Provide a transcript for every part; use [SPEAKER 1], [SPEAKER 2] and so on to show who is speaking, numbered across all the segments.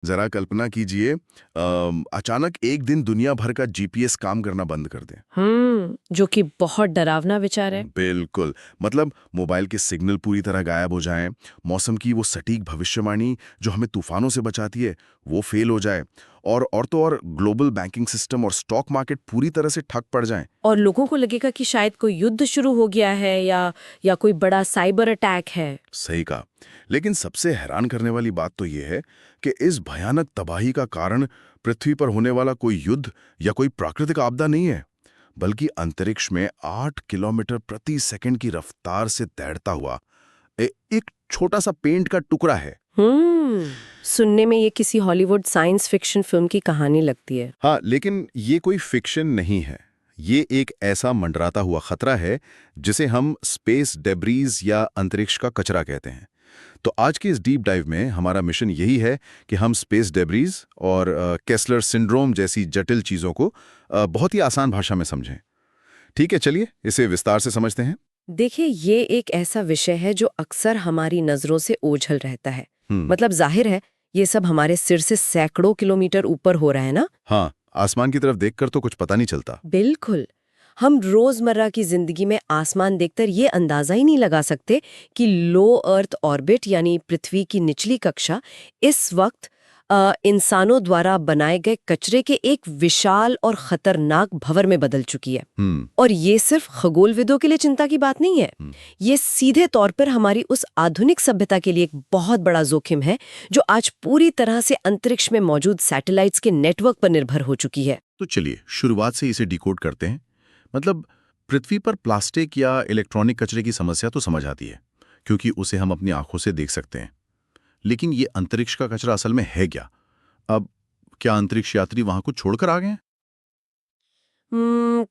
[SPEAKER 1] जरा कल्पना कीजिए अचानक एक दिन दुनिया भर का जीपीएस काम करना बंद कर दे।
[SPEAKER 2] जो कि बहुत डरावना विचार है।
[SPEAKER 1] बिल्कुल। मतलब मोबाइल के सिग्नल पूरी तरह गायब हो जाएं, मौसम की वो सटीक भविष्यवाणी जो हमें तूफानों से बचाती है वो फेल हो जाए, और तो और ग्लोबल बैंकिंग सिस्टम और स्टॉक मार्केट पूरी तरह से ठप पड़ जाएं।
[SPEAKER 2] और लोगों को लगेगा कि शायद कोई युद्ध शुरू हो गया है या कोई बड़ा साइबर अटैक है।
[SPEAKER 1] सही कहा। लेकिन सबसे हैरान करने वाली बात तो ये है कि इस भयानक तबाही का कारण पृथ्वी पर होने वाला कोई युद्ध या कोई प्राकृतिक आपदा नहीं है, बल्कि अंतरिक्ष में 8 किलोमीटर प्रति सेकंड की रफ्तार से तैरता हुआ एक छोटा सा पेंट का टुकड़ा है।
[SPEAKER 2] सुनने में ये किसी हॉलीवुड साइंस फिक्शन फिल्म की कहानी लगती है।
[SPEAKER 1] हाँ, लेकिन ये कोई फिक्शन नहीं है। ये एक ऐसा मंडराता हुआ खतरा है जिसे हम स्पेस डेब्रीज या अंतरिक्ष का कचरा कहते हैं। तो आज के इस डीप डाइव में हमारा मिशन यही है कि हम स्पेस डेब्रीज और केस्लर सिंड्रोम जैसी जटिल चीज़ों को बहुत ही आसान भाषा में समझें। ठीक है, चलिए इसे विस्तार से समझते हैं।
[SPEAKER 2] देखिए, ये एक ऐसा विषय है जो अक्सर हमारी नजरों से ओझल रहता है।
[SPEAKER 1] हम्म।
[SPEAKER 2] मतलब जाहिर है ये सब हमारे सिर से सैकड़ों किलोमीटर ऊपर हो रहा है ना।
[SPEAKER 1] हाँ, आसमान की तरफ देखकर तो कुछ पता नहीं चलता।
[SPEAKER 2] बिल्कुल। हम रोजमर्रा की जिंदगी में आसमान देखकर ये अंदाजा ही नहीं लगा सकते कि लो अर्थ ऑर्बिट यानी पृथ्वी की निचली कक्षा इस वक्त इंसानों द्वारा बनाए गए कचरे के एक विशाल और खतरनाक भंवर में बदल चुकी है। और ये सिर्फ खगोलविदों के लिए चिंता की बात नहीं है। ये सीधे तौर पर हमारी उस आधुनिक सभ्यता के लिए एक बहुत बड़ा जोखिम है जो आज पूरी तरह से अंतरिक्ष में मौजूद सैटेलाइट्स के नेटवर्क पर निर्भर हो चुकी है।
[SPEAKER 1] तो चलिए शुरुआत से इसे डिकोड करते हैं। मतलब पृथ्वी पर प्लास्टिक या इलेक्ट्रॉनिक कचरे की समस्या तो समझ आती है, क्योंकि उसे हम अपनी आंखों से देख सकते हैं। लेकिन ये अंतरिक्ष का कचरा असल में है क्या? अब क्या अंतरिक्ष यात्री वहां कुछ छोड़कर आ गए हैं?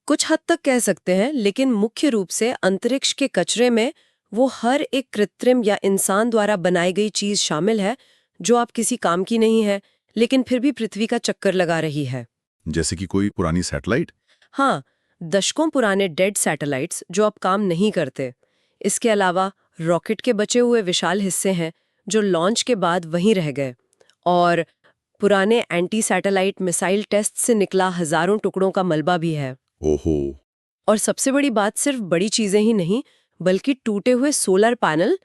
[SPEAKER 2] कुछ हद तक कह सकते हैं, लेकिन मुख्य रूप से अंतरिक्ष के कचरे में वो हर एक कृत्रिम या इंसान द्वारा बनाई गई चीज शामिल है जो आप किसी काम की नहीं है, लेकिन फिर भी पृथ्वी का चक्कर लगा रही है।
[SPEAKER 1] जैसे कि कोई पुरानी सैटेलाइट?
[SPEAKER 2] हाँ, दशकों पुराने डेड सैटेलाइट्स जो अब काम नहीं करते। इसके अलावा रॉकेट के बचे हुए विशाल हिस्से हैं जो लॉन्च के बाद वहीं रह गए, और पुराने एंटी सैटेलाइट मिसाइल टेस्ट से निकला हजारों टुकड़ों का मलबा भी है।
[SPEAKER 1] ओहो।
[SPEAKER 2] और सबसे बड़ी बात सिर्फ बड़ी चीजें ही नहीं, बल्कि टूटे हुए सोलर पैनल,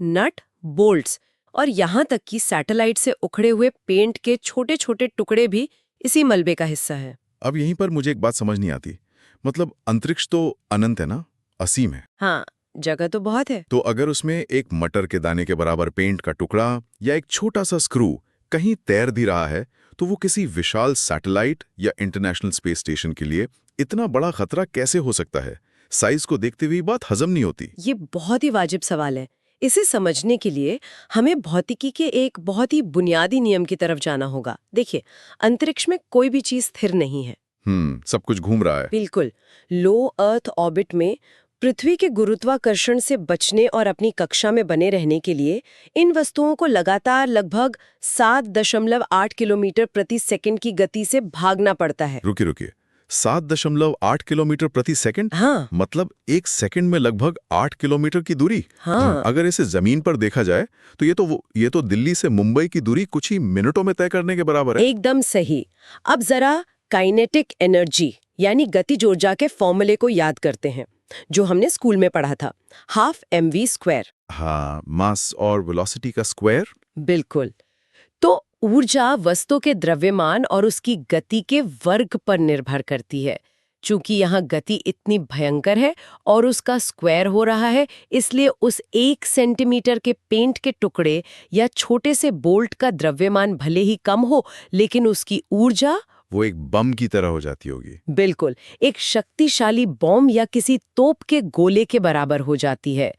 [SPEAKER 2] नट, बोल्ट्स और यहाँ तक कि सैटेलाइट से उखड़े हुए पेंट के छोटे छोटे टुकड़े भी इसी मलबे का हिस्सा है।
[SPEAKER 1] अब यहीं पर मुझे एक बात समझ नहीं आती। मतलब अंतरिक्ष तो अनंत है ना, असीम है।
[SPEAKER 2] हाँ, जगह तो बहुत है।
[SPEAKER 1] तो अगर उसमें एक मटर के दाने के बराबर पेंट का टुकड़ा या एक छोटा सा स्क्रू कहीं तैर भी रहा है, तो वो किसी विशाल सैटेलाइट या इंटरनेशनल स्पेस स्टेशन के लिए इतना बड़ा खतरा कैसे हो सकता है? साइज को देखते हुए बात हजम नहीं होती।
[SPEAKER 2] ये बहुत ही वाजिब सवाल है। इसे समझने के लिए हमें भौतिकी के एक बहुत ही बुनियादी नियम की तरफ जाना होगा। देखिए, अंतरिक्ष में कोई भी चीज स्थिर नहीं है।
[SPEAKER 1] सब कुछ घूम रहा है।
[SPEAKER 2] बिल्कुल। लो अर्थ ऑर्बिट में पृथ्वी के गुरुत्वाकर्षण से बचने और अपनी कक्षा में बने रहने के लिए इन वस्तुओं को लगातार लगभग 7.8 किलोमीटर प्रति सेकंड की गति से भागना पड़ता है।
[SPEAKER 1] रुकिए, 7.8 किलोमीटर प्रति सेकंड?
[SPEAKER 2] हाँ।
[SPEAKER 1] मतलब एक सेकंड में लगभग 8 किलोमीटर की दूरी।
[SPEAKER 2] हाँ।
[SPEAKER 1] अगर इसे जमीन पर देखा जाए तो ये तो दिल्ली से मुंबई की दूरी कुछ ही मिनटों में तय करने के बराबर है।
[SPEAKER 2] एकदम सही। अब जरा काइनेटिक एनर्जी यानी गतिज ऊर्जा के फॉर्मूले को याद करते हैं जो हमने स्कूल में पढ़ा था, 12 mv²।
[SPEAKER 1] हाँ, मास और वेलोसिटी का स्क्वायर।
[SPEAKER 2] बिल्कुल। तो ऊर्जा वस्तु के द्रव्यमान और उसकी गति के वर्ग पर निर्भर करती है। चूंकि यहाँ गति इतनी भयंकर है और उसका स्क्वायर हो रहा है, इसलिए उस 1 सेंटीमीटर के पेंट के टुकड़े या छोटे से बोल्ट का द्रव्यमान भले ही कम हो, लेकिन उसकी ऊर्जा
[SPEAKER 1] वो एक बम की तरह हो जाती होगी।
[SPEAKER 2] बिल्कुल, एक शक्तिशाली बॉम्ब या किसी तोप के गोले के बराबर हो जाती है।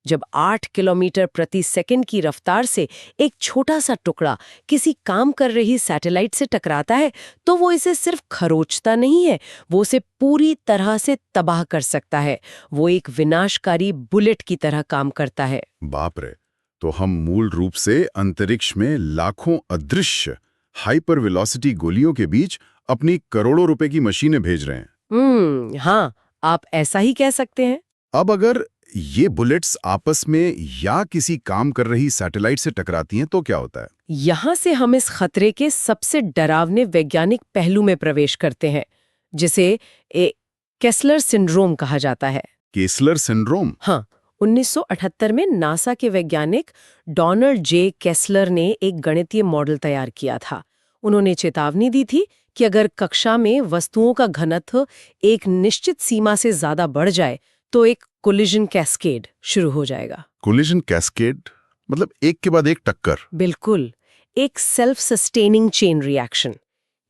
[SPEAKER 2] जब 8 किलोमीटर प्रति सेकंड की रफ्तार से एक छोटा सा टुकड़ा किसी काम कर रही सैटेलाइट से टकराता है, तो वो इसे सिर्फ खरोंचता नहीं है, वो उसे पूरी तरह से तबाह कर सकता है। वो एक विनाशकारी बुलेट की तरह काम करता है।
[SPEAKER 1] बाप रे! तो हम मूल रूप से अंतरिक्ष में लाखों अदृश्य हाइपर वेलोसिटी गोलियों के बीच अपनी करोड़ों रुपए की मशीनें भेज रहे हैं।
[SPEAKER 2] हाँ, आप ऐसा ही कह सकते हैं।
[SPEAKER 1] अब अगर ये बुलेट्स आपस में या किसी काम कर रही सैटेलाइट से टकराती हैं तो क्या होता है?
[SPEAKER 2] यहाँ से हम इस खतरे के सबसे डरावने वैज्ञानिक पहलू में प्रवेश करते हैं, जिसे केस्लर सिंड्रोम कहा जाता है।
[SPEAKER 1] Kessler syndrome?
[SPEAKER 2] हाँ, 1978 में नासा के वैज्ञानिक डोनाल्ड जे केस्लर ने एक गणितीय मॉडल तैयार किया था। उन्होंने चेतावनी दी थी कि अगर कक्षा में वस्तुओं का घनत्व एक निश्चित सीमा से ज्यादा बढ़ जाए तो एक कोलिजन कैस्केड शुरू हो जाएगा।
[SPEAKER 1] कोलिजन कैस्केड मतलब एक के बाद एक टक्कर?
[SPEAKER 2] बिल्कुल, एक सेल्फ सस्टेनिंग चेन रिएक्शन।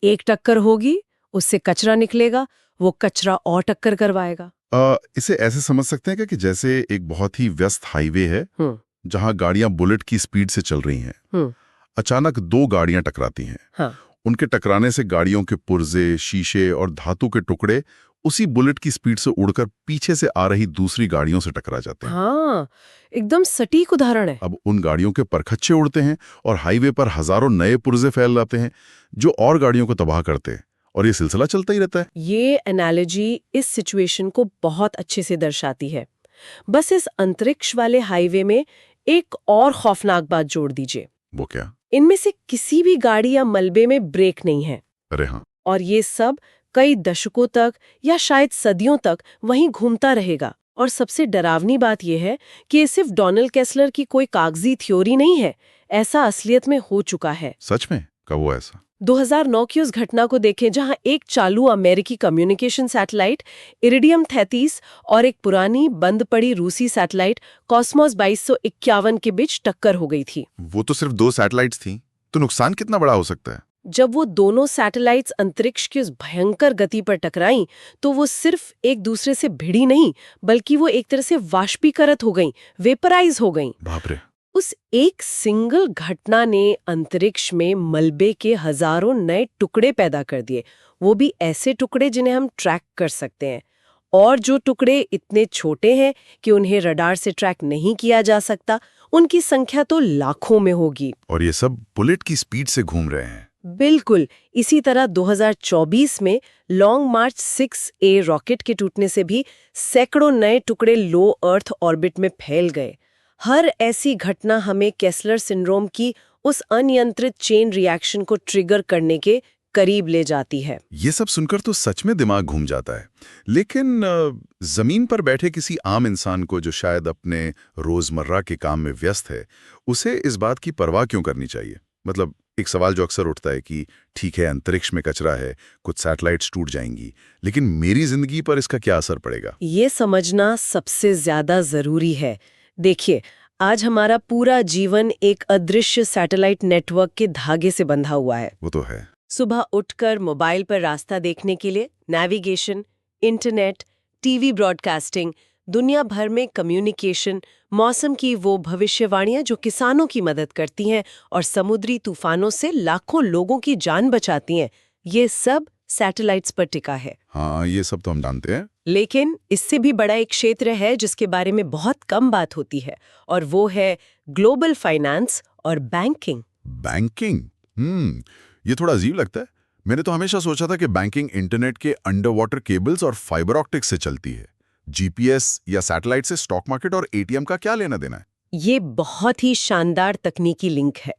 [SPEAKER 2] एक टक्कर होगी, उससे कचरा निकलेगा, वो कचरा और टक्कर करवाएगा।
[SPEAKER 1] इसे ऐसे समझ सकते हैं कि जैसे एक बहुत ही व्यस्त हाईवे है जहां गाड़ियां बुलेट की स्पीड से चल रही हैं। अचानक दो गाड़ियां टकराती हैं।
[SPEAKER 2] हाँ।
[SPEAKER 1] उनके टकराने से गाड़ियों के पुर्जे, शीशे और धातु के टुकड़े उसी बुलेट की स्पीड से उड़कर पीछे से आ रही दूसरी गाड़ियों से टकरा जाते हैं।
[SPEAKER 2] हाँ, एकदम सटीक उदाहरण है।
[SPEAKER 1] अब उन गाड़ियों के परखच्चे उड़ते हैं और हाईवे पर हजारों नए पुर्जे फैल जाते हैं जो और गाड़ियों को तबाह करते हैं, और ये सिलसिला चलता ही रहता है।
[SPEAKER 2] ये एनालॉजी इस सिचुएशन को बहुत अच्छे से दर्शाती है। बस इस अंतरिक्ष वाले हाईवे में एक और खौफनाक बात जोड़ दीजिए।
[SPEAKER 1] वो क्या?
[SPEAKER 2] इनमें से किसी भी गाड़ी या मलबे में ब्रेक नहीं है।
[SPEAKER 1] अरे हाँ।
[SPEAKER 2] और ये सब कई दशकों तक या शायद सदियों तक वहीं घूमता रहेगा। और सबसे डरावनी बात यह है कि ये सिर्फ डोनाल्ड केस्लर की कोई कागजी थ्योरी नहीं है, ऐसा असलियत में हो चुका है।
[SPEAKER 1] सच में? कब हुआ ऐसा?
[SPEAKER 2] 2009 की उस घटना को देखें जहां एक चालू अमेरिकी कम्युनिकेशन सैटेलाइट इरिडियम 33 और एक पुरानी बंद पड़ी रूसी सैटेलाइट कॉस्मोस 2251 के बीच टक्कर हो गई थी।
[SPEAKER 1] वो तो सिर्फ दो सैटेलाइट्स थी, तो नुकसान कितना बड़ा हो सकता है?
[SPEAKER 2] जब वो दोनों सैटेलाइट्स अंतरिक्ष की उस भयंकर गति पर टकराईं, तो वो सिर्फ एक दूसरे से भिड़ी नहीं, बल्कि वो एक तरह से वाष्पीकृत हो गईं, वेपराइज हो गईं।
[SPEAKER 1] बाप रे।
[SPEAKER 2] उस एक सिंगल घटना ने अंतरिक्ष में मलबे के हजारों नए टुकड़े पैदा कर दिए, वो भी ऐसे टुकड़े जिन्हें हम ट्रैक कर सकते हैं। और जो टुकड़े इतने छोटे हैं कि उन्हें रडार से ट्रैक नहीं किया जा सकता, उनकी संख्या तो लाखों में होगी।
[SPEAKER 1] और ये सब बुलेट की स्पीड से घूम रहे हैं।
[SPEAKER 2] बिल्कुल। इसी तरह 2024 में लॉन्ग मार्च 6A रॉकेट के टूटने से भी सैकड़ों नए टुकड़े लो अर्थ ऑर्बिट में फैल गए। हर ऐसी घटना हमें केस्लर सिंड्रोम की उस अनियंत्रित चेन रिएक्शन को ट्रिगर करने के करीब ले जाती है।
[SPEAKER 1] ये सब सुनकर तो सच में दिमाग घूम जाता है। लेकिन जमीन पर बैठे किसी आम इंसान को जो शायद अपने रोजमर्रा के काम में व्यस्त है, उसे इस बात की परवाह क्यों करनी चाहिए? मतलब एक सवाल जो अक्सर उठता है कि ठीक है, अंतरिक्ष में कचरा है, कुछ सैटेलाइट्स टूट जाएंगी, लेकिन मेरी जिंदगी पर इसका क्या असर पड़ेगा?
[SPEAKER 2] ये समझना सबसे ज्यादा जरूरी है। देखिए, आज हमारा पूरा जीवन एक अदृश्य सैटेलाइट नेटवर्क के धागे से बंधा हुआ है।
[SPEAKER 1] वो तो है।
[SPEAKER 2] सुबह उठकर मोबाइल पर रास्ता देखने के लिए नेविगेशन, इंटरनेट, टीवी ब्रॉडकास्टिंग, दुनिया भर में कम्युनिकेशन, मौसम की वो भविष्यवाणियां जो किसानों की मदद करती हैं और समुद्री तूफानों से लाखों लोगों की जान बचाती हैं, ये सब सैटेलाइट्स पर टिका है।
[SPEAKER 1] हाँ, ये सब तो हम जानते हैं।
[SPEAKER 2] लेकिन इससे भी बड़ा एक क्षेत्र है जिसके बारे में बहुत कम बात होती है, और वो है ग्लोबल फाइनेंस और बैंकिंग।
[SPEAKER 1] बैंकिंग? ये थोड़ा अजीब लगता है। मैंने तो हमेशा सोचा था कि बैंकिंग इंटरनेट के अंडर वाटर केबल्स और फाइबर ऑप्टिक्स से चलती है। जीपीएस या सैटेलाइट से स्टॉक मार्केट और एटीएम का क्या लेना देना है?
[SPEAKER 2] ये बहुत ही शानदार तकनीकी लिंक है।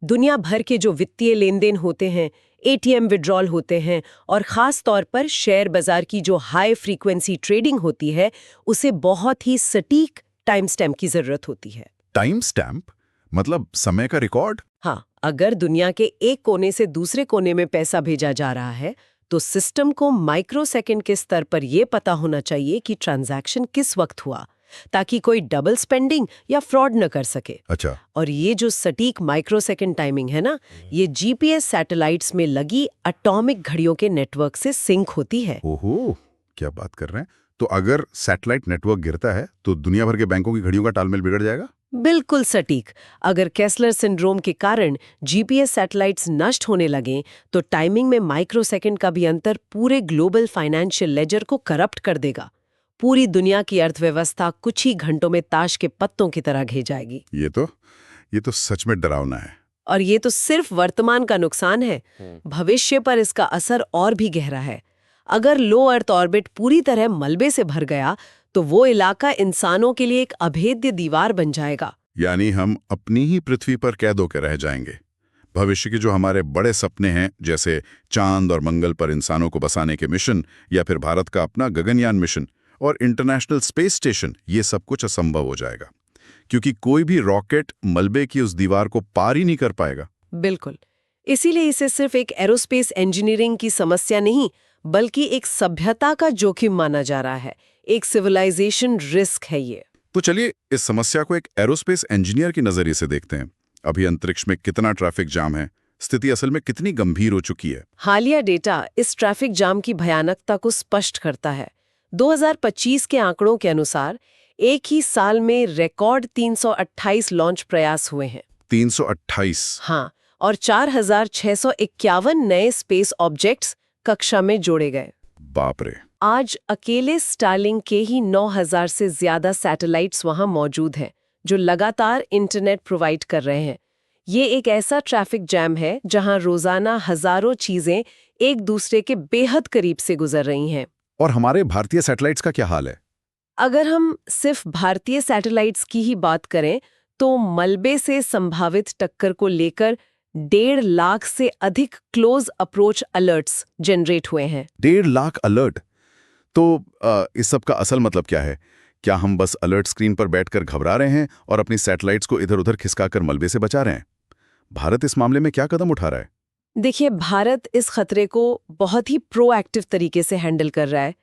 [SPEAKER 2] दुनिया भर के जो वित्तीय लेन देन होते हैं, एटीएम विड्रॉल होते हैं, और खास तौर पर शेयर बाजार की जो हाई फ्रीक्वेंसी ट्रेडिंग होती है, उसे बहुत ही सटीक टाइम स्टैम्प की जरूरत होती है।
[SPEAKER 1] टाइम स्टैम्प मतलब समय का रिकॉर्ड?
[SPEAKER 2] हाँ, अगर दुनिया के एक कोने से दूसरे कोने में पैसा भेजा जा रहा है, तो सिस्टम को माइक्रोसेकंड के स्तर पर यह पता होना चाहिए कि ट्रांजैक्शन किस वक्त हुआ, ताकि कोई डबल स्पेंडिंग या फ्रॉड न कर सके।
[SPEAKER 1] अच्छा।
[SPEAKER 2] और ये जो सटीक माइक्रोसेकंड टाइमिंग है ना, ये जीपीएस सैटेलाइट्स में लगी एटॉमिक घड़ियों के नेटवर्क से सिंक होती है।
[SPEAKER 1] ओहो, क्या बात कर रहे हैं। तो अगर सैटेलाइट नेटवर्क गिरता है तो दुनिया भर के बैंकों की घड़ियों का तालमेल बिगड़ जाएगा?
[SPEAKER 2] बिल्कुल सटीक। अगर केस्लर सिंड्रोम के कारण जीपीएस सैटेलाइट्स नष्ट होने लगें, तो टाइमिंग में माइक्रोसेकंड का भी अंतर पूरे ग्लोबल फाइनेंशियल लेजर को करप्ट कर देगा। पूरी दुनिया की अर्थव्यवस्था कुछ ही घंटों में ताश के पत्तों की तरह घे जाएगी।
[SPEAKER 1] ये तो सच में डरावना है।
[SPEAKER 2] और ये तो सिर्फ वर्तमान का नुकसान है, भविष्य पर इसका असर और भी गहरा है। अगर लो अर्थ ऑर्बिट पूरी तरह मलबे से भर गया, तो वो इलाका इंसानों के लिए एक अभेद्य दीवार बन जाएगा।
[SPEAKER 1] यानी हम अपनी ही पृथ्वी पर कैद होकर रह जाएंगे। भविष्य के जो हमारे बड़े सपने हैं, जैसे चांद और मंगल पर इंसानों को बसाने के मिशन, या फिर भारत का अपना गगनयान मिशन और इंटरनेशनल स्पेस स्टेशन, ये सब कुछ असंभव हो जाएगा, क्योंकि कोई भी रॉकेट मलबे की उस दीवार को पार ही नहीं कर पाएगा।
[SPEAKER 2] बिल्कुल। इसीलिए इसे सिर्फ एक एरोस्पेस इंजीनियरिंग की समस्या नहीं, बल्कि एक सभ्यता का जोखिम माना जा रहा है। एक सिविलाइजेशन रिस्क है ये।
[SPEAKER 1] तो चलिए इस समस्या को एक एरोस्पेस इंजीनियर के नजरिए से देखते हैं। अभी अंतरिक्ष में कितना ट्रैफिक जाम है, स्थिति असल में कितनी गंभीर हो चुकी है।
[SPEAKER 2] हालिया डेटा इस ट्रैफिक जाम की भयानकता को स्पष्ट करता है। 2025 के आंकड़ों के अनुसार एक ही साल में रिकॉर्ड 328 लॉन्च प्रयास हुए हैं।
[SPEAKER 1] 328?
[SPEAKER 2] हाँ, और 4,651 नए स्पेस ऑब्जेक्ट्स कक्षा में जोड़े गए।
[SPEAKER 1] बाप रे।
[SPEAKER 2] आज अकेले स्टारलिंक के ही 9,000 से ज्यादा सैटेलाइट्स वहां मौजूद हैं, जो लगातार इंटरनेट प्रोवाइड कर रहे हैं। ये एक ऐसा ट्रैफिक जैम है जहां रोजाना हजारों चीजें एक दूसरे के बेहद करीब से गुजर रही हैं।
[SPEAKER 1] और हमारे भारतीय सैटेलाइट्स का क्या हाल है?
[SPEAKER 2] अगर हम सिर्फ भारतीय सैटेलाइट्स की ही बात करें तो मलबे से संभावित टक्कर को लेकर 1.5 लाख से अधिक क्लोज अप्रोच अलर्ट्स जनरेट हुए हैं।
[SPEAKER 1] 1.5 लाख अलर्ट? तो इस सब का असल मतलब क्या है? क्या हम बस अलर्ट स्क्रीन पर बैठकर घबरा रहे हैं और अपनी सैटेलाइट्स को इधर-उधर खिसकाकर मलबे से बचा रहे हैं? भारत इस मामले में क्या कदम उठा रहा है?
[SPEAKER 2] देखिए, भारत इस खतरे को बहुत ही प्रोएक्टिव तरीके से हैंडल कर रहा है।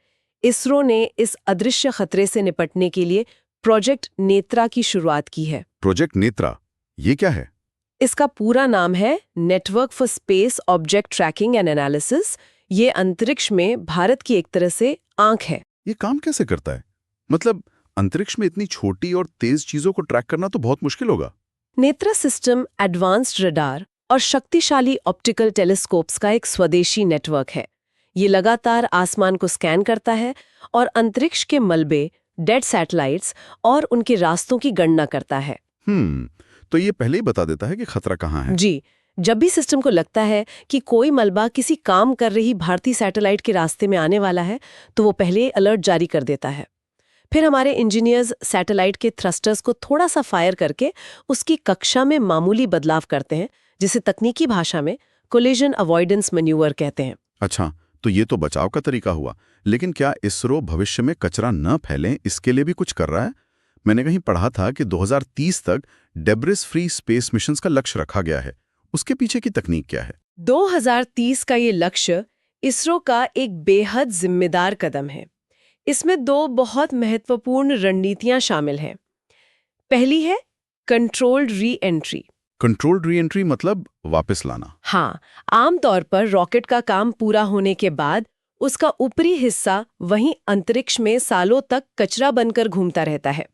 [SPEAKER 2] इसरो ने इस अदृश्य खतरे से निपटने के लिए प्रोजेक्ट नेत्रा की शुरुआत की है।
[SPEAKER 1] प्रोजेक्ट नेत्रा, ये क्या है?
[SPEAKER 2] इसका पूरा नाम है network for space object tracking and analysis. ये अंतरिक्ष में भारत की एक तरह से आंख है।
[SPEAKER 1] ये काम कैसे करता है? मतलब अंतरिक्ष में इतनी छोटी और तेज चीजों को ट्रैक करना तो बहुत मुश्किल होगा।
[SPEAKER 2] नेत्रा सिस्टम एडवांस्ड रडार और शक्तिशाली ऑप्टिकल टेलीस्कोप्स का एक स्वदेशी नेटवर्क है। ये लगातार आसमान को स्कैन करता है और अंतरिक्ष के मलबे, डेड सैटेलाइट्स और उनके रास्तों की गणना करता है।
[SPEAKER 1] तो ये पहले ही बता देता है कि खतरा कहाँ है।
[SPEAKER 2] जी, जब भी सिस्टम को लगता है कि कोई मलबा किसी काम कर रही भारतीय सैटेलाइट के रास्ते में आने वाला है, तो वो पहले अलर्ट जारी कर देता है। फिर हमारे इंजीनियर्स सैटेलाइट के थ्रस्टर्स को थोड़ा सा फायर करके उसकी कक्षा में मामूली बदलाव करते हैं, जिसे तकनीकी भाषा में कोलिजन अवॉइडेंस मैन्यूवर कहते हैं।
[SPEAKER 1] अच्छा, तो ये तो बचाव का तरीका हुआ, लेकिन क्या इसरो भविष्य में कचरा न फैले इसके लिए भी कुछ कर रहा है? मैंने कहीं पढ़ा था कि 2030 तक डेब्रिस फ्री स्पेस मिशंस का लक्ष्य रखा गया है। उसके पीछे की तकनीक क्या है?
[SPEAKER 2] 2030 का ये लक्ष्य इसरो का एक बेहद जिम्मेदार कदम है। इसमें 2 बहुत महत्वपूर्ण रणनीतियां शामिल हैं। पहली है controlled re entry.
[SPEAKER 1] Controlled re entry मतलब वापस लाना?
[SPEAKER 2] हाँ, आमतौर पर रॉकेट का काम पूरा होने के बाद उसका ऊपरी हिस्सा वहीं अंतरिक्ष में सालों तक कचरा बनकर घूमता रहता है।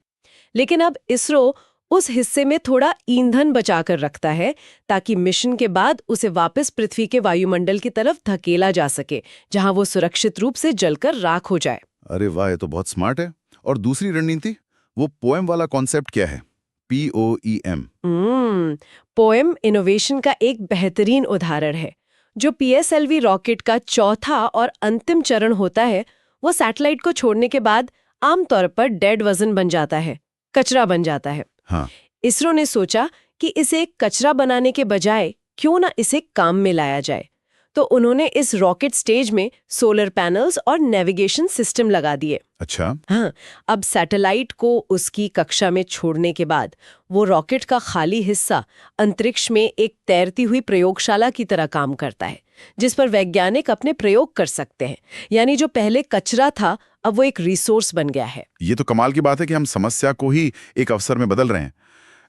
[SPEAKER 2] लेकिन अब इसरो उस हिस्से में थोड़ा ईंधन बचाकर रखता है, ताकि मिशन के बाद उसे वापस पृथ्वी के वायुमंडल की तरफ धकेला जा सके, जहां वो सुरक्षित रूप से जलकर राख हो जाए।
[SPEAKER 1] अरे वाह, ये तो बहुत स्मार्ट है। और दूसरी रणनीति, वो पोएम वाला कॉन्सेप्ट क्या है? POEM।
[SPEAKER 2] पोएम इनोवेशन का एक बेहतरीन उदाहरण है। जो PSLV रॉकेट का चौथा और अंतिम चरण होता है, वो सैटेलाइट को छोड़ने के बाद आमतौर पर डेड वजन बन जाता है, कचरा बन जाता है।
[SPEAKER 1] हाँ।
[SPEAKER 2] इसरो ने सोचा कि इसे कचरा बनाने के बजाय क्यों ना इसे काम में लाया जाए, तो उन्होंने इस रॉकेट स्टेज में सोलर पैनल्स और नेविगेशन सिस्टम लगा दिए।
[SPEAKER 1] अच्छा।
[SPEAKER 2] हाँ, अब सैटेलाइट को उसकी कक्षा में छोड़ने के बाद वो रॉकेट का खाली हिस्सा अंतरिक्ष में एक तैरती हुई प्रयोगशाला की तरह काम करता है, जिस पर वैज्ञानिक अपने प्रयोग कर सकते हैं। यानी जो पहले कचरा था, अब वो एक रिसोर्स बन गया है।
[SPEAKER 1] ये तो कमाल की बात है कि हम समस्या को ही एक अवसर में बदल रहे हैं।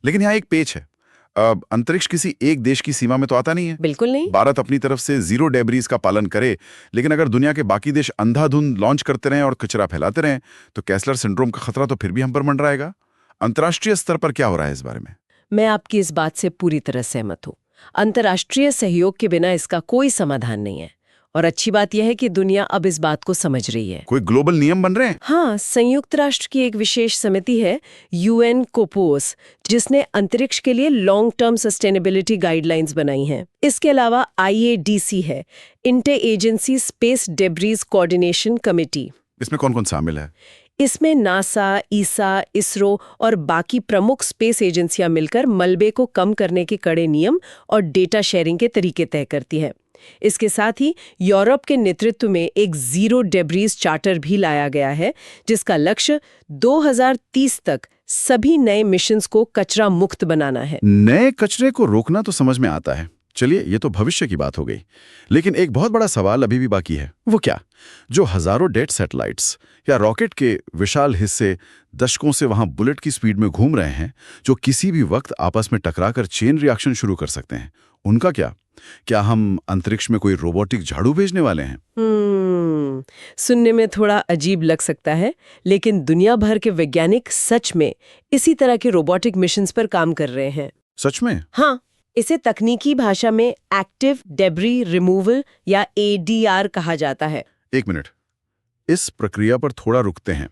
[SPEAKER 1] लेकिन यहाँ एक पेच है। अंतरिक्ष किसी एक देश की सीमा में तो आता नहीं है।
[SPEAKER 2] बिल्कुल नहीं।
[SPEAKER 1] भारत अपनी तरफ से 0 डेब्रीज का पालन करे, लेकिन अगर दुनिया के बाकी देश अंधाधुंध लॉन्च करते रहें और कचरा फैलाते रहें, तो कैसलर सिंड्रोम का खतरा तो फिर भी हम पर मंडराएगा। अंतर्राष्ट्रीय स्तर पर क्या हो रहा है इस बारे में?
[SPEAKER 2] मैं आपकी इस बात से पूरी तरह सहमत हूँ। अंतर्राष्ट्रीय सहयोग के बिना इसका कोई समाधान नहीं है। और अच्छी बात यह है कि दुनिया अब इस बात को समझ रही है।
[SPEAKER 1] कोई ग्लोबल नियम बन रहे हैं?
[SPEAKER 2] हाँ, संयुक्त राष्ट्र की एक विशेष समिति है, UN कोपोस, जिसने अंतरिक्ष के लिए लॉन्ग टर्म सस्टेनेबिलिटी गाइडलाइंस बनाई हैं। इसके अलावा IADC है, inter agency space debris coordination committee.
[SPEAKER 1] इसमें कौन कौन शामिल है?
[SPEAKER 2] इसमें नासा, ईसा, इसरो और बाकी प्रमुख स्पेस एजेंसियां मिलकर मलबे को कम करने के कड़े नियम और डेटा शेयरिंग के तरीके तय करती है। इसके साथ ही यूरोप के नेतृत्व में एक जीरो डेब्रीज चार्टर भी लाया गया है, जिसका लक्ष्य 2030 तक सभी नए मिशंस को कचरा मुक्त बनाना है।
[SPEAKER 1] नए कचरे को रोकना तो समझ में आता है। चलिए, ये तो भविष्य की बात हो गई, लेकिन एक बहुत बड़ा सवाल अभी भी बाकी है। वो क्या? जो हजारों डेड सैटेलाइट्स या रॉकेट के विशाल हिस्से दशकों से वहां बुलेट की स्पीड में घूम रहे हैं, जो किसी भी वक्त आपस में टकराकर चेन रिएक्शन शुरू कर सकते हैं, उनका क्या? क्या हम अंतरिक्ष में कोई रोबोटिक झाड़ू भेजने वाले हैं?
[SPEAKER 2] सुनने में थोड़ा अजीब लग सकता है, लेकिन दुनिया भर के वैज्ञानिक सच में इसी तरह के रोबोटिक मिशंस पर काम कर रहे हैं।
[SPEAKER 1] सच में?
[SPEAKER 2] हाँ, इसे तकनीकी भाषा में एक्टिव डेब्री रिमूवल या ADR कहा जाता है।
[SPEAKER 1] एक मिनट, इस प्रक्रिया पर थोड़ा रुकते हैं।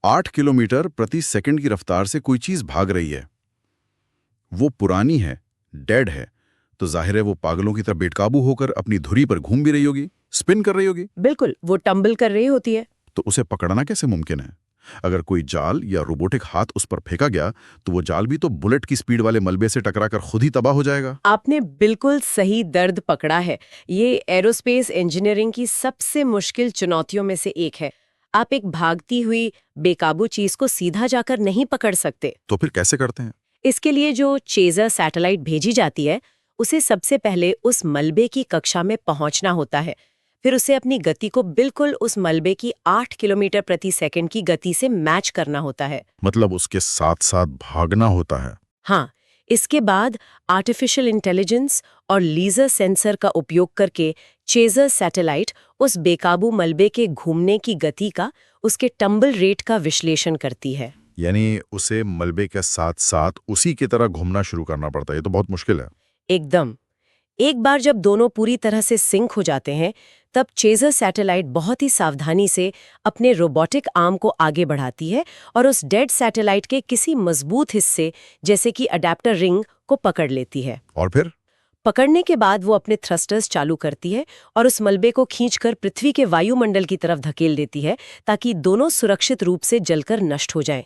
[SPEAKER 1] 8 किलोमीटर प्रति सेकंड की रफ्तार से कोई चीज भाग रही है, वो पुरानी है, डेड है, तो जाहिर है वो पागलों की तरह बेकाबू होकर अपनी धुरी पर घूम भी रही होगी, स्पिन कर रही होगी।
[SPEAKER 2] बिल्कुल, वो टंबल कर रही होती है।
[SPEAKER 1] तो उसे पकड़ना कैसे मुमकिन है? अगर कोई जाल या रोबोटिक हाथ उस पर फेंका गया, तो वो जाल भी तो बुलेट की स्पीड वाले मलबे से टकराकर खुद ही तबाह हो जाएगा।
[SPEAKER 2] आपने बिल्कुल सही दर्द पकड़ा है। ये एरोस्पेस इंजीनियरिंग की सबसे मुश्किल चुनौतियों में से एक है। आप एक भागती हुई बेकाबू चीज को सीधा जाकर नहीं पकड़ सकते।
[SPEAKER 1] तो फिर कैसे करते हैं?
[SPEAKER 2] इसके लिए जो चेजर सैटेलाइट भेजी जाती है, उसे सबसे पहले उस मलबे की कक्षा में पहुंचना होता है। फिर उसे अपनी गति को बिल्कुल उस मलबे की 8 किलोमीटर प्रति सेकंड की गति से मैच करना होता है।
[SPEAKER 1] मतलब उसके साथ साथ भागना होता है?
[SPEAKER 2] हाँ, इसके बाद आर्टिफिशियल इंटेलिजेंस और लीजर सेंसर का उपयोग करके चेजर सैटेलाइट उस बेकाबू मलबे के घूमने की गति का, उसके टंबल रेट का विश्लेषण करती है।
[SPEAKER 1] यानी उसे मलबे के साथ साथ उसी की तरह घूमना शुरू करना पड़ता है। ये तो बहुत मुश्किल है।
[SPEAKER 2] एकदम। एक बार जब दोनों पूरी तरह से सिंक हो जाते हैं, तब चेजर सैटेलाइट बहुत ही सावधानी से अपने रोबोटिक आर्म को आगे बढ़ाती है और उस डेड सैटेलाइट के किसी मजबूत हिस्से, जैसे कि अडेप्टर रिंग, को पकड़ लेती है।
[SPEAKER 1] और फिर?
[SPEAKER 2] पकड़ने के बाद वो अपने थ्रस्टर्स चालू करती है और उस मलबे को खींचकर पृथ्वी के वायुमंडल की तरफ धकेल देती है, ताकि दोनों सुरक्षित रूप से जलकर नष्ट हो जाएं।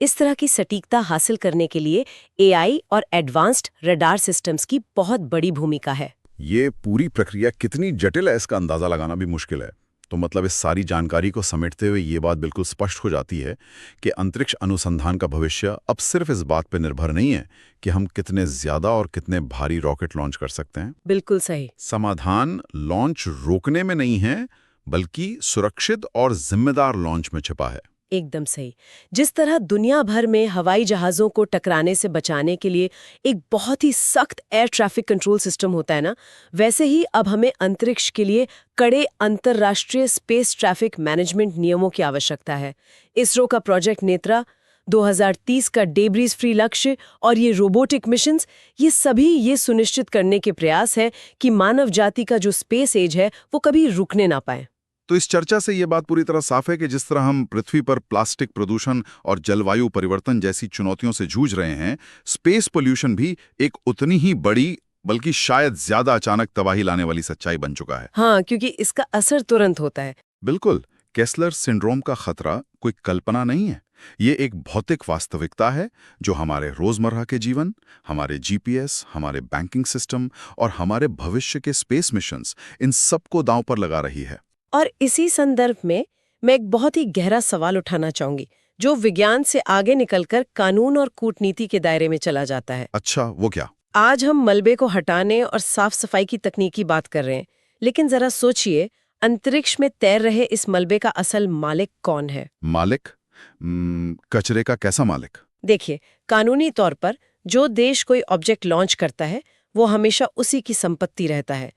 [SPEAKER 2] इस तरह की सटीकता हासिल करने के लिए AI और एडवांस्ड रडार सिस्टम्स की बहुत बड़ी भूमिका है।
[SPEAKER 1] ये पूरी प्रक्रिया कितनी जटिल है, इसका अंदाजा लगाना भी मुश्किल है। तो मतलब इस सारी जानकारी को समेटते हुए ये बात बिल्कुल स्पष्ट हो जाती है कि अंतरिक्ष अनुसंधान का भविष्य अब सिर्फ इस बात पर निर्भर नहीं है कि हम कितने ज्यादा और कितने भारी रॉकेट लॉन्च कर सकते हैं।
[SPEAKER 2] बिल्कुल सही।
[SPEAKER 1] समाधान लॉन्च रोकने में नहीं है, बल्कि सुरक्षित और जिम्मेदार लॉन्च में छिपा है।
[SPEAKER 2] एकदम सही। जिस तरह दुनिया भर में हवाई जहाज़ों को टकराने से बचाने के लिए एक बहुत ही सख्त एयर ट्रैफिक कंट्रोल सिस्टम होता है ना, वैसे ही अब हमें अंतरिक्ष के लिए कड़े अंतर्राष्ट्रीय स्पेस ट्रैफिक मैनेजमेंट नियमों की आवश्यकता है। इसरो का प्रोजेक्ट नेत्रा, 2030 का डेब्रीज फ्री लक्ष्य और ये रोबोटिक मिशंस, ये सभी ये सुनिश्चित करने के प्रयास है कि मानव जाति का जो स्पेस एज है वो कभी रुकने ना पाए।
[SPEAKER 1] तो इस चर्चा से ये बात पूरी तरह साफ है कि जिस तरह हम पृथ्वी पर प्लास्टिक प्रदूषण और जलवायु परिवर्तन जैसी चुनौतियों से जूझ रहे हैं, स्पेस पोल्यूशन भी एक उतनी ही बड़ी, बल्कि शायद ज्यादा अचानक तबाही लाने वाली सच्चाई बन चुका है।
[SPEAKER 2] हाँ, क्योंकि इसका असर तुरंत होता है।
[SPEAKER 1] बिल्कुल। केस्लर सिंड्रोम का खतरा कोई कल्पना नहीं है, ये एक भौतिक वास्तविकता है जो हमारे रोजमर्रा के जीवन, हमारे GPS, हमारे बैंकिंग सिस्टम और हमारे भविष्य के स्पेस मिशंस, इन सबको दांव पर लगा रही है।
[SPEAKER 2] और इसी संदर्भ में मैं एक बहुत ही गहरा सवाल उठाना चाहूंगी, जो विज्ञान से आगे निकलकर कानून और कूटनीति के दायरे में चला जाता है।
[SPEAKER 1] अच्छा, वो क्या?
[SPEAKER 2] आज हम मलबे को हटाने और साफ सफाई की तकनीकी बात कर रहे हैं, लेकिन जरा सोचिए, अंतरिक्ष में तैर रहे इस मलबे का असल मालिक कौन है?
[SPEAKER 1] मालिक? कचरे का कैसा मालिक?
[SPEAKER 2] देखिए, कानूनी तौर पर जो देश कोई ऑब्जेक्ट लॉन्च करता है, वो हमेशा उसी की संपत्ति रहता है।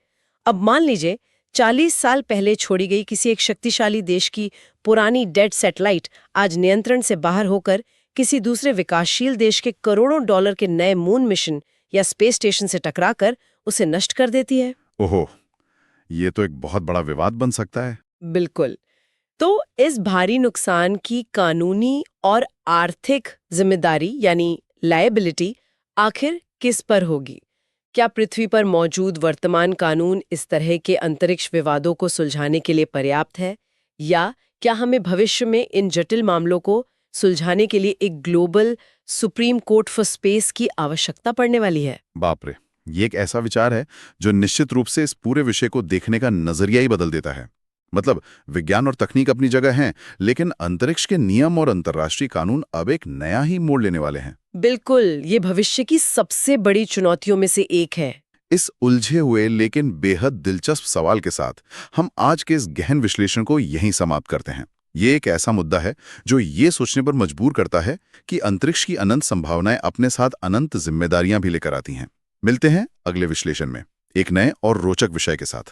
[SPEAKER 2] अब मान लीजिए 40 साल पहले छोड़ी गई किसी एक शक्तिशाली देश की पुरानी डेड सैटेलाइट आज नियंत्रण से बाहर होकर किसी दूसरे विकासशील देश के करोड़ों डॉलर के नए मून मिशन या स्पेस स्टेशन से टकराकर उसे नष्ट कर देती है।
[SPEAKER 1] ओहो, ये तो एक बहुत बड़ा विवाद बन सकता है।
[SPEAKER 2] बिल्कुल। तो इस भारी नुकसान की कानूनी और आर्थिक जिम्मेदारी यानी लायबिलिटी आखिर किस पर होगी? क्या पृथ्वी पर मौजूद वर्तमान कानून इस तरह के अंतरिक्ष विवादों को सुलझाने के लिए पर्याप्त है, या क्या हमें भविष्य में इन जटिल मामलों को सुलझाने के लिए एक global supreme court for space की आवश्यकता पड़ने वाली है?
[SPEAKER 1] बाप रे, ये एक ऐसा विचार है जो निश्चित रूप से इस पूरे विषय को देखने का नजरिया ही बदल देता है। मतलब विज्ञान और तकनीक अपनी जगह हैं, लेकिन अंतरिक्ष के नियम और अंतर्राष्ट्रीय कानून अब एक नया ही मोड़ लेने वाले हैं।
[SPEAKER 2] बिल्कुल, ये भविष्य की सबसे बड़ी चुनौतियों में से एक है।
[SPEAKER 1] इस उलझे हुए लेकिन बेहद दिलचस्प सवाल के साथ हम आज के इस गहन विश्लेषण को यहीं समाप्त करते हैं। ये एक ऐसा मुद्दा है जो ये सोचने पर मजबूर करता है कि अंतरिक्ष की अनंत संभावनाएं अपने साथ अनंत जिम्मेदारियां भी लेकर आती हैं। मिलते हैं अगले विश्लेषण में एक नए और रोचक विषय के साथ।